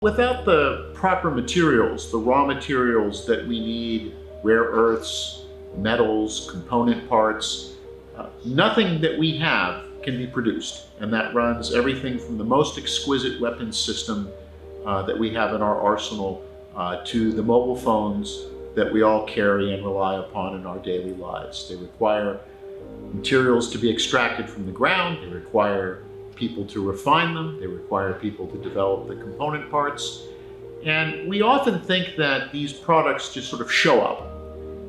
Without the proper materials, the raw materials that we need, rare earths, metals, component parts, nothing that we have can be produced. And that runs everything from the most exquisite weapons system that we have in our arsenal to the mobile phones that we all carry and rely upon in our daily lives. They require materials to be extracted from the ground. They require people to refine them. They require people to develop the component parts. And we often think that these products just sort of show up.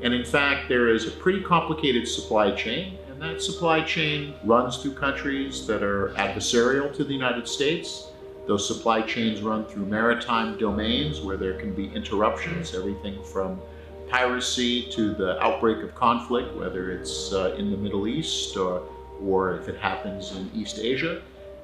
And in fact, there is a pretty complicated supply chain, and that supply chain runs through countries that are adversarial to the United States. Those supply chains run through maritime domains where there can be interruptions, everything from piracy to the outbreak of conflict, whether it's in the Middle East or if it happens in East Asia.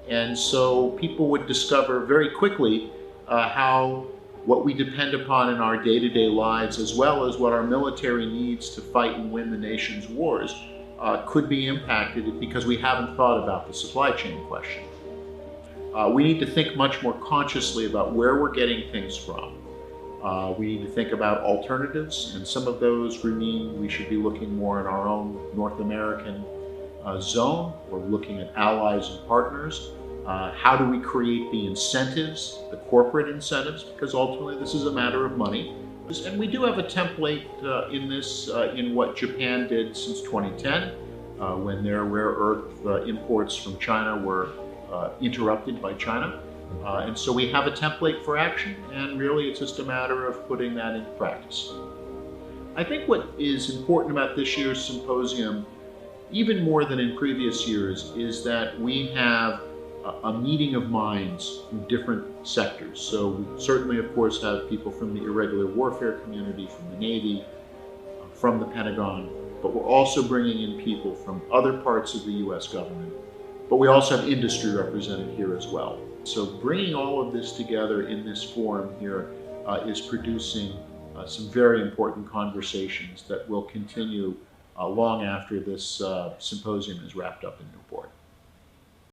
And so people would discover very quickly how what we depend upon in our day-to-day lives, as well as what our military needs to fight and win the nation's wars, could be impacted because we haven't thought about the supply chain question. We need to think much more consciously about where we're getting things from. We need to think about alternatives, and some of those mean we should be looking more in our own North American zone. We're looking at allies and partners. How do we create the incentives, the corporate incentives, because ultimately this is a matter of money. And we do have a template in this, in what Japan did since 2010, when their rare earth imports from China were interrupted by China. And so we have a template for action, and really it's just a matter of putting that into practice. I think what is important about this year's symposium, even more than in previous years, is that we have a meeting of minds from different sectors. So we certainly, of course, have people from the irregular warfare community, from the Navy, from the Pentagon, but we're also bringing in people from other parts of the US government. But we also have industry represented here as well. So bringing all of this together in this forum here is producing some very important conversations that will continue long after this symposium is wrapped up in Newport.